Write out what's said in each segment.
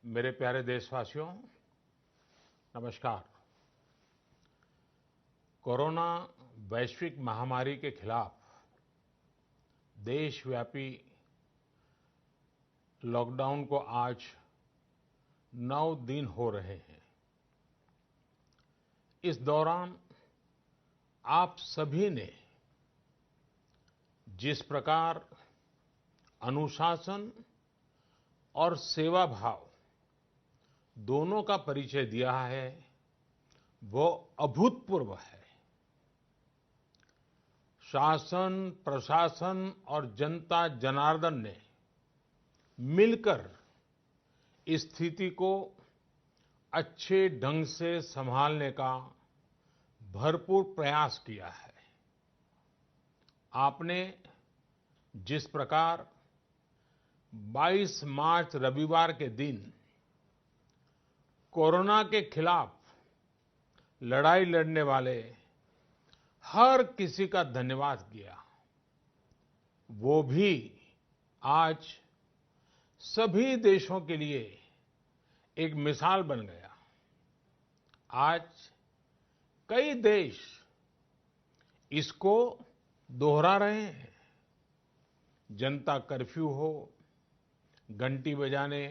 मेरे प्यारे देशवासियों, नमस्कार। कोरोना वैश्विक महामारी के खिलाफ देशव्यापी लॉकडाउन को आज 9 दिन हो रहे हैं। इस दौरान आप सभी ने जिस प्रकार अनुशासन और सेवा भाव दोनों का परिचय दिया है, वो अभूतपूर्व है। शासन, प्रशासन और जनता जनार्दन ने मिलकर इस स्थिति को अच्छे ढंग से संभालने का भरपूर प्रयास किया है। आपने जिस प्रकार 22 मार्च रविवार के दिन कोरोना के खिलाफ लड़ाई लड़ने वाले हर किसी का धन्यवाद किया, वो भी आज सभी देशों के लिए एक मिसाल बन गया। आज कई देश इसको दोहरा रहे हैं। जनता कर्फ्यू हो, घंटी बजाने,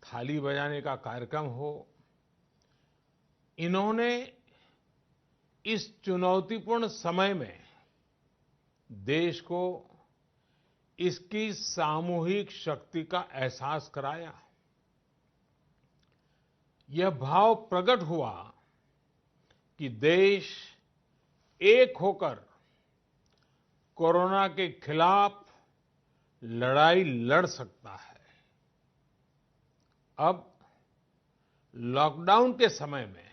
थाली बजाने का कार्यक्रम हो, इन्होंने इस चुनौतीपूर्ण समय में देश को इसकी सामूहिक शक्ति का एहसास कराया। यह भाव प्रकट हुआ कि देश एक होकर कोरोना के खिलाफ लड़ाई लड़ सकता है। अब लॉकडाउन के समय में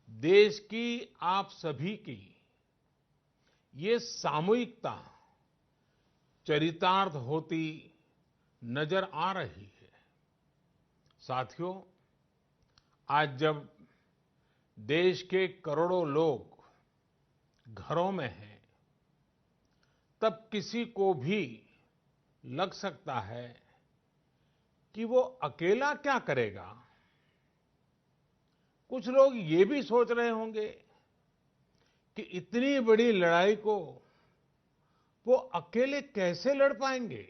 देश की आप सभी की ये सामूहिकता चरितार्थ होती नजर आ रही है। साथियों, आज जब देश के करोड़ों लोग घरों में हैं, तब किसी को भी लग सकता है कि वो अकेला क्या करेगा। कुछ लोग ये भी सोच रहे होंगे कि इतनी बड़ी लड़ाई को वो अकेले कैसे लड़ पाएंगे।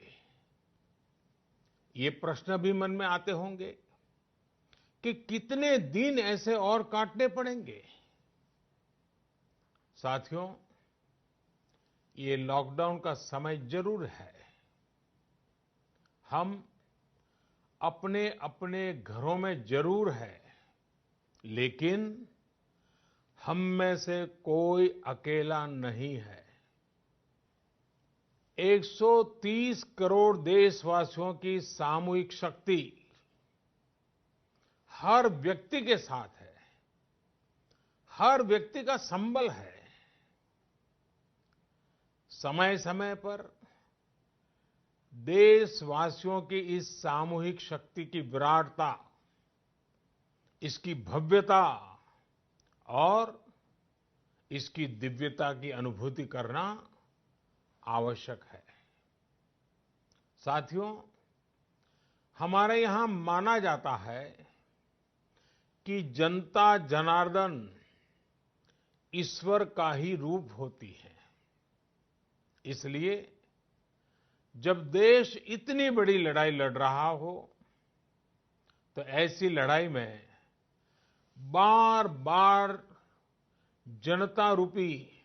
ये प्रश्न भी मन में आते होंगे कि कितने दिन ऐसे और काटने पड़ेंगे। साथियों, ये लॉकडाउन का समय जरूर है। हम अपने अपने घरों में जरूर हैं, लेकिन हम में से कोई अकेला नहीं है। 130 करोड़ देशवासियों की सामूहिक शक्ति हर व्यक्ति के साथ है, हर व्यक्ति का संबल है। समय समय पर देशवासियों की इस सामूहिक शक्ति की विराटता, इसकी भव्यता और इसकी दिव्यता की अनुभूति करना आवश्यक है। साथियों, हमारे यहां माना जाता है कि जनता जनार्दन ईश्वर का ही रूप होती है। इसलिए जब देश इतनी बड़ी लड़ाई लड़ रहा हो, तो ऐसी लड़ाई में बार बार जनता रूपी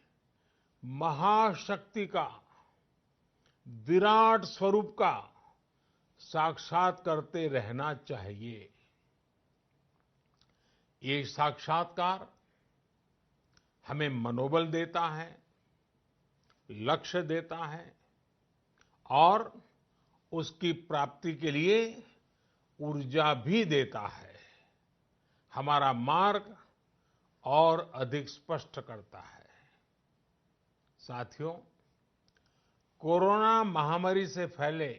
महाशक्ति का, विराट स्वरूप का साक्षात करते रहना चाहिए। ये साक्षात्कार हमें मनोबल देता है, लक्ष्य देता है और उसकी प्राप्ति के लिए ऊर्जा भी देता है। हमारा मार्ग और अधिक स्पष्ट करता है। साथियों, कोरोना महामारी से फैले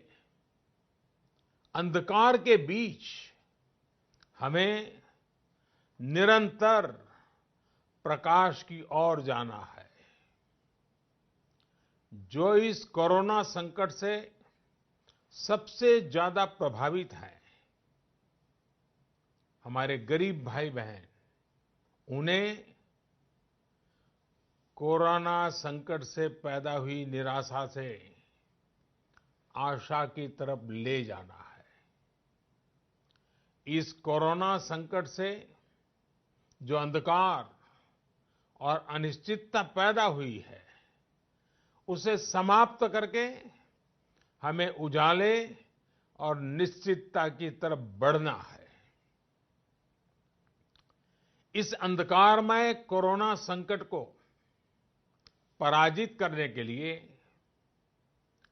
अंधकार के बीच हमें निरंतर प्रकाश की ओर जाना है। जो इस कोरोना संकट से सबसे ज्यादा प्रभावित है, हमारे गरीब भाई बहन, उन्हें कोरोना संकट से पैदा हुई निराशा से आशा की तरफ ले जाना है। इस कोरोना संकट से जो अंधकार और अनिश्चितता पैदा हुई है, उसे समाप्त करके हमें उजाले और निश्चितता की तरफ बढ़ना है। इस अंधकारमय कोरोना संकट को पराजित करने के लिए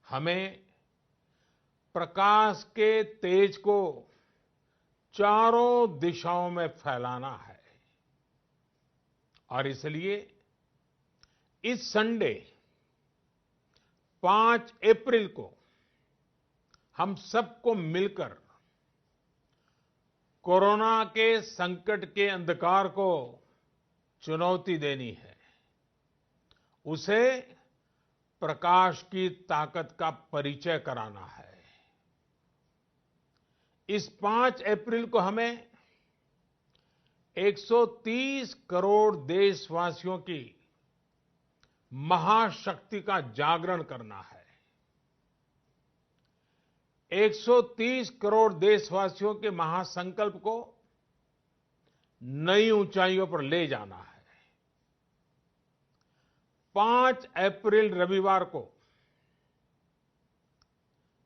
हमें प्रकाश के तेज को चारों दिशाओं में फैलाना है। और इसलिए इस संडे 5 अप्रैल को हम सबको मिलकर कोरोना के संकट के अंधकार को चुनौती देनी है, उसे प्रकाश की ताकत का परिचय कराना है। इस 5 अप्रैल को हमें 130 करोड़ देशवासियों की महाशक्ति का जागरण करना है। 130 करोड़ देशवासियों के महासंकल्प को नई ऊंचाइयों पर ले जाना है। 5 अप्रैल रविवार को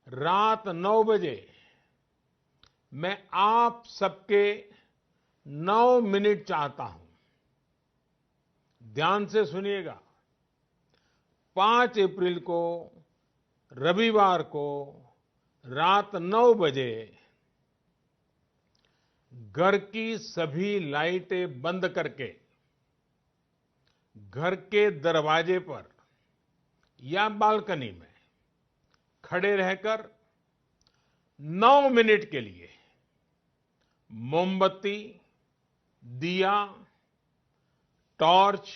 रात 9 बजे मैं आप सबके 9 मिनट चाहता हूं। ध्यान से सुनिएगा। 5 अप्रैल को रविवार को रात 9 बजे घर की सभी लाइटें बंद करके घर के दरवाजे पर या बालकनी में खड़े रहकर 9 मिनट के लिए मोमबत्ती, दिया, टॉर्च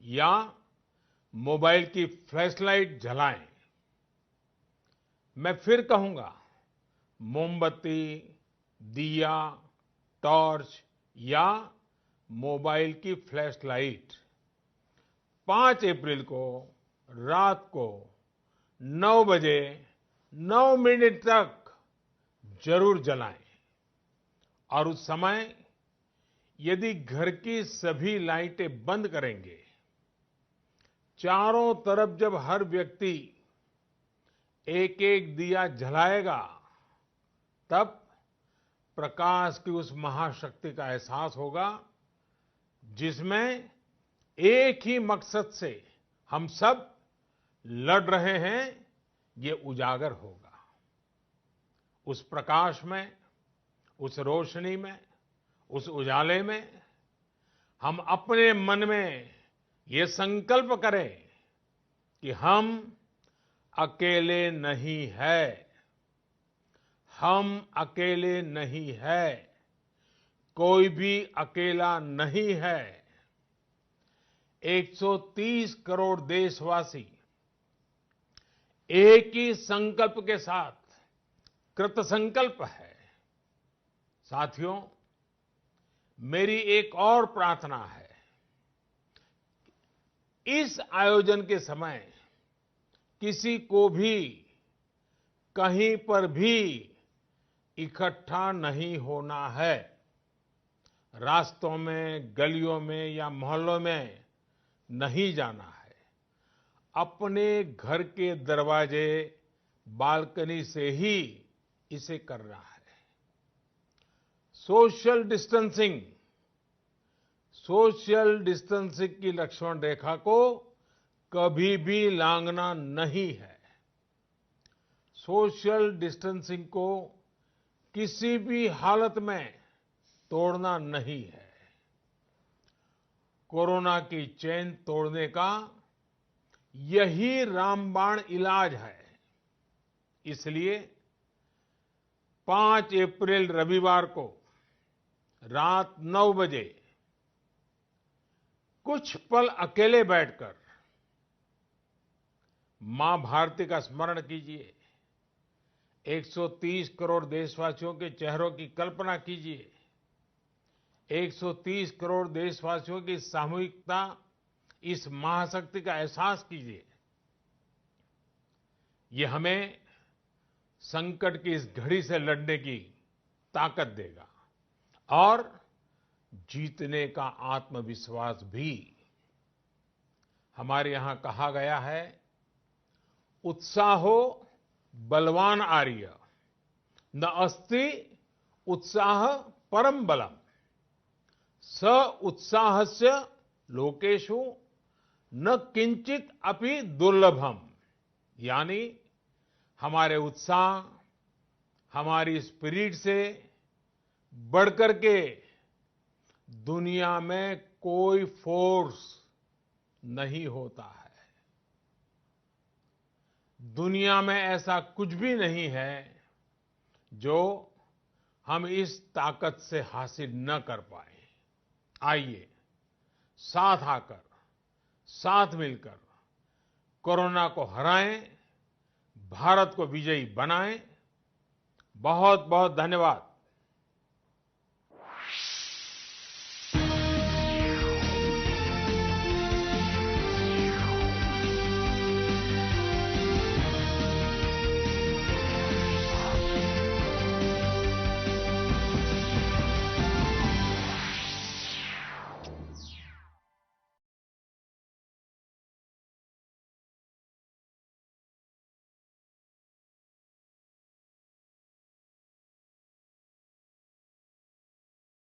या मोबाइल की फ्लैशलाइट जलाएं। मैं फिर कहूंगा, मोमबत्ती, दिया, टॉर्च या मोबाइल की फ्लैशलाइट 5 अप्रैल को रात को 9 बजे 9 मिनट तक जरूर जलाएं। और उस समय यदि घर की सभी लाइटें बंद करेंगे, चारों तरफ जब हर व्यक्ति एक एक दिया जलाएगा, तब प्रकाश की उस महाशक्ति का एहसास होगा, जिसमें एक ही मकसद से हम सब लड़ रहे हैं, ये उजागर होगा। उस प्रकाश में, उस रोशनी में, उस उजाले में हम अपने मन में ये संकल्प करें कि हम अकेले नहीं हैं। हम अकेले नहीं हैं। कोई भी अकेला नहीं है। 130 करोड़ देशवासी एक ही संकल्प के साथ कृत संकल्प है। साथियों, मेरी एक और प्रार्थना है। इस आयोजन के समय किसी को भी कहीं पर भी इकट्ठा नहीं होना है। रास्तों में, गलियों में या मोहल्लों में नहीं जाना है। अपने घर के दरवाजे, बालकनी से ही इसे करना है। सोशल डिस्टेंसिंग की लक्ष्मण रेखा को कभी भी लांघना नहीं है। सोशल डिस्टेंसिंग को किसी भी हालत में तोड़ना नहीं है। कोरोना की चेन तोड़ने का यही रामबाण इलाज है। इसलिए 5 अप्रैल रविवार को रात 9 बजे कुछ पल अकेले बैठकर मां भारती का स्मरण कीजिए। 130 करोड़ देशवासियों के चेहरों की कल्पना कीजिए 130 करोड़ देशवासियों की सामूहिकता, इस महाशक्ति का एहसास कीजिए। ये हमें संकट की इस घड़ी से लड़ने की ताकत देगा और जीतने का आत्मविश्वास भी। हमारे यहां कहा गया है, उत्साहो बलवान आर्य, न अस्ति उत्साह परम बलम, स उत्साहस्य लोकेषु न किंचित अपि दुर्लभम। यानी हमारे उत्साह, हमारी स्पिरिट से बढ़कर के दुनिया में कोई फोर्स नहीं होता है। दुनिया में ऐसा कुछ भी नहीं है जो हम इस ताकत से हासिल न कर पाए। आइए साथ आकर, साथ मिलकर कोरोना को हराएं, भारत को विजयी बनाएं। बहुत बहुत धन्यवाद।